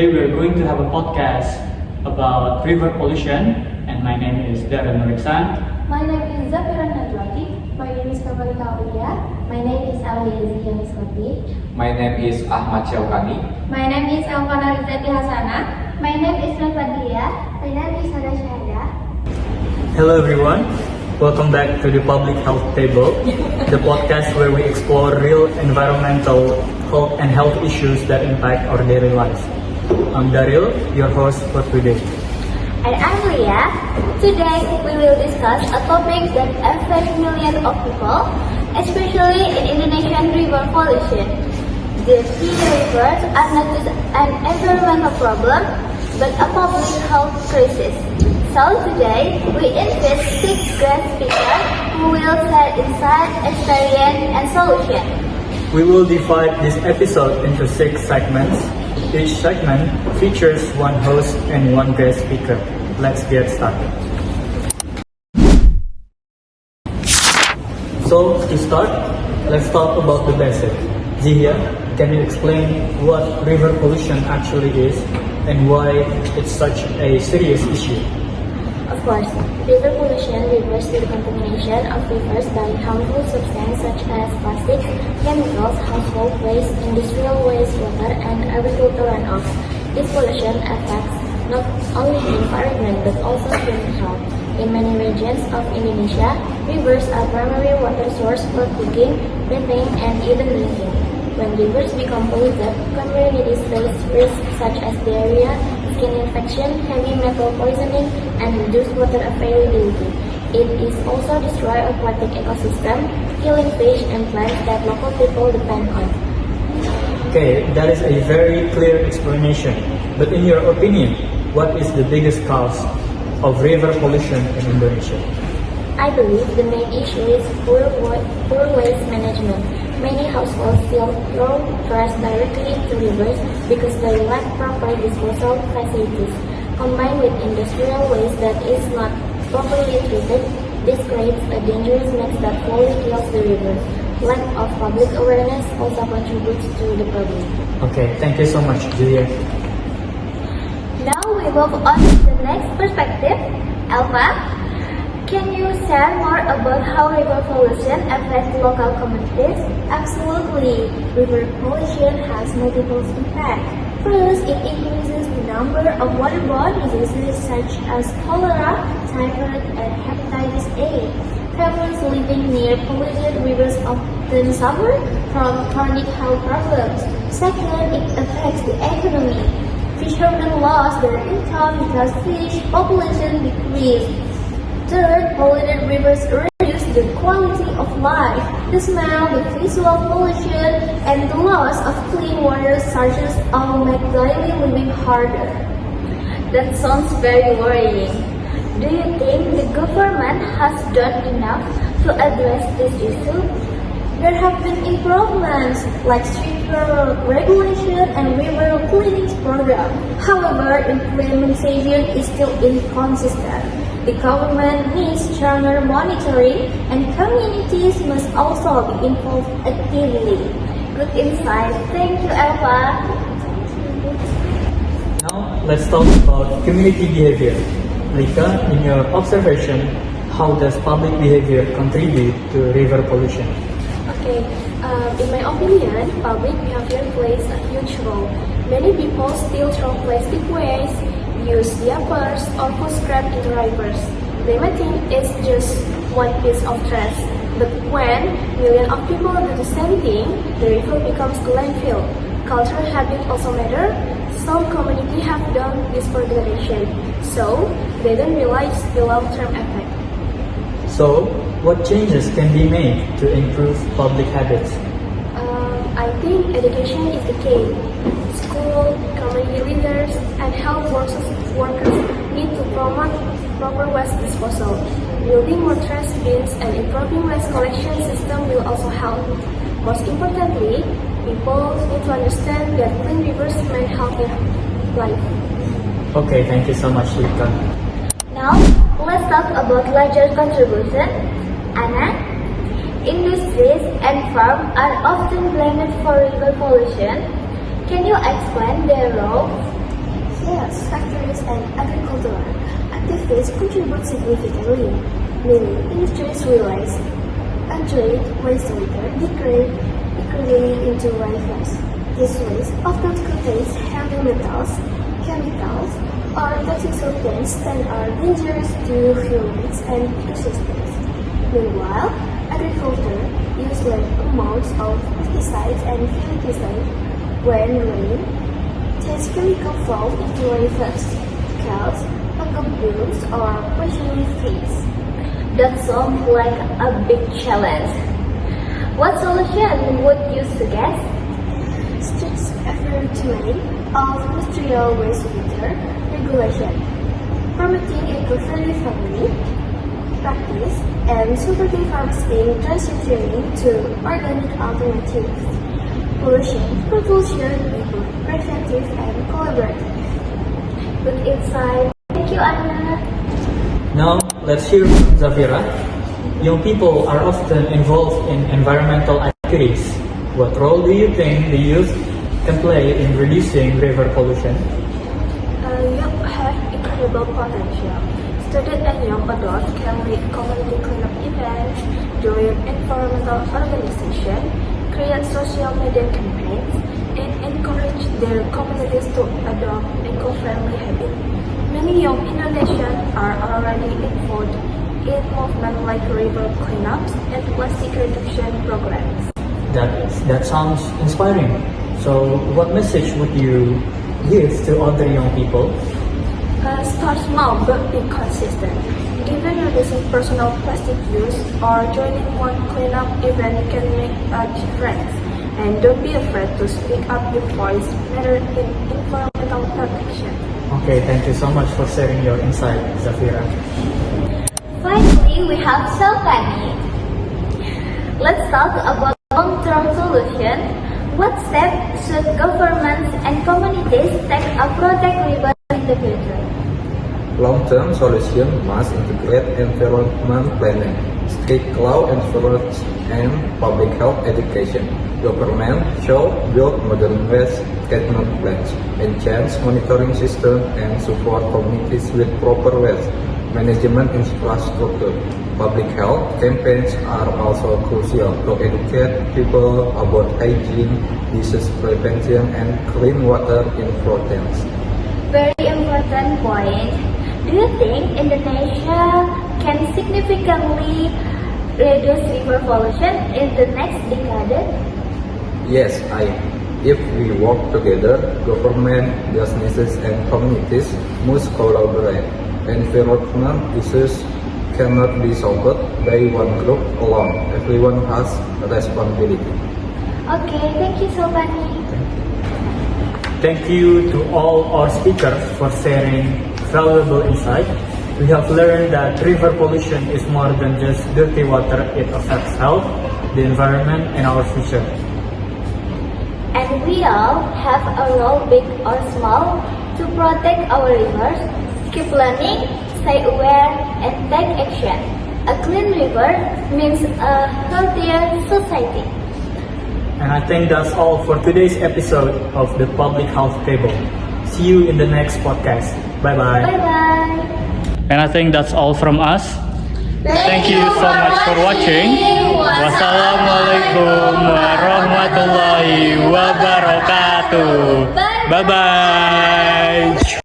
Today we are going to have a podcast about river pollution, and my name is Daryl Nur Ikhsan. My name is Zhafirah Najwati. My name is Kamalika Aulia. My name is Aulia Zihya Mitsqoti. My name is Ahmad Syaukani. My name is Elfa Izati Hasanah. My name is Nur Fadliah. My name is Syahadah. Hello everyone, welcome back to the Public Health Table, the podcast where we explore real environmental and health issues that impact our daily lives. I'm Daryl, your host for today. And I'm Aulia. Today we will discuss a topic that affects millions of people, especially in Indonesian river pollution. The rivers are not just an environmental problem, but a public health crisis. So today we invite 6 guest speakers who will share insights, experience, and solutions. We will divide this episode into 6 segments. Each segment features one host and one guest speaker. Let's get started. So to start, let's talk about the basics. Zihya, can you explain what river pollution actually is and why it's such a serious issue? Of course, river pollution refers to the contamination of rivers by harmful substances such as plastics, chemicals, household waste, industrial wastewater, and agricultural runoff. This pollution affects not only the environment but also human health. In many regions of Indonesia, rivers are primary water source for cooking, bathing, and even drinking. When rivers become polluted, communities face risks such as diarrhea, skin infection, heavy metal poisoning, and reduced water availability. It is also destroy aquatic ecosystem, killing fish and plants that local people depend on. Okay, that is a very clear explanation. But in your opinion, what is the biggest cause of river pollution in Indonesia? I believe the main issue is poor waste management. Many households still throw trash directly into rivers because they lack proper disposal facilities. Combined with industrial waste that is not properly treated, this creates a dangerous mix that fully kills the river. Lack of public awareness also contributes to the problem. Okay, thank you so much, Julia. Now we move on to the next perspective. Elfa, can you share more about how river pollution affects local communities? Absolutely. River pollution has multiple impacts. First, it increases the number of waterborne diseases such as cholera, typhoid, and hepatitis A. Families living near polluted rivers often suffer from chronic health problems. Second, it affects the economy. Fishermen lost their income because fish population decreased. Third, polluted rivers reduce the quality of life. The smell, the visual pollution, and the loss of clean water sources all make daily living harder. That sounds very worrying. Do you think the government has done enough to address this issue? There have been improvements like stricter regulation and river cleaning program. However, implementation is still inconsistent. The government needs stronger monitoring, and communities must also be involved actively. Good insight. Thank you, Elfa. Now, let's talk about community behavior. Lika, in your observation, how does public behavior contribute to river pollution? Okay, in my opinion, public behavior plays a huge role. Many people still throw plastic waste, use diapers, or put scrap into rivers. They might think it's just one piece of trash, but when millions of people do the same thing, the river becomes a landfill. Cultural habits also matter. Some communities have done this for generation, so they don't realize the long-term effect. So, what changes can be made to improve public habits? I think education is the key. School, community leaders, and health workers need to promote proper waste disposal. Building more trash bins and improving waste collection system will also help. Most importantly, people need to understand that clean rivers mean healthy life. Okay, thank you so much, Lika. Now, let's talk about larger contribution. Anna, industries and farms are often blamed for river pollution. Can you explain their role? Yes, factories and agricultural activities contribute significantly. Many industries release untreated wastewater degrade into rivers. This waste often contains heavy metals, chemicals, or toxic substances that are dangerous to humans and ecosystems. Meanwhile, agriculture uses large amounts of pesticides and fungicides when rain takes chemical flow into rivers, cause fungal blooms or poisoning fish. That sounds like a big challenge. What solution would you suggest? Strict enforcement of industrial wastewater regulation, promoting eco-friendly farming practice, and supporting harvesting transitioning to organic alternatives. Pollution control should be both preventive and collaborative. Good insight. Thank you, Anna. Now, let's hear from Zhafirah. Young people are often involved in environmental activities. What role do you think the youth can play in reducing river pollution? Youth have incredible potential. Students and young adults can lead community cleanup events, join environmental organizations, create social media campaigns, and encourage their communities to adopt eco-friendly habits. Many young Indonesians are already involved in movements like river cleanups and plastic reduction programs. That sounds inspiring. So, what message would you give to other young people? Start small but be consistent. Even reducing personal plastic use or joining one cleanup event can make a difference. And don't be afraid to speak up your voice matter in environmental protection. Okay, thank you so much for sharing your insight, Zhafirah. Finally, we have Syaukani. Let's talk about long-term solution. What steps should governments and communities take to protect rivers in the future? Long-term solution must integrate environment planning, strict law enforcement, and public health education. Government should build modern waste treatment plants, enhance monitoring system, and support communities with proper waste management infrastructure. Public health campaigns are also crucial to educate people about hygiene, disease prevention, and clean water importance. Very important point. Do you think Indonesia can significantly reduce river pollution in the next decade? Yes, if we work together, government, businesses, and communities must collaborate. Environmental issues cannot be solved by one group alone. Everyone has a responsibility. Okay, thank you, Syaukani. Thank you to all our speakers for sharing valuable insight. We have learned that river pollution is more than just dirty water. It affects health, the environment, and our future. And we all have a role, big or small, to protect our rivers. Keep learning, stay aware, and take action. A clean river means a healthier society. And I think that's all for today's episode of the Public Health Table. See you in the next podcast. Bye-bye. Bye-bye. And I think that's all from us. Thank you so much for watching. Wassalamualaikum warahmatullahi wabarakatuh. Bye-bye.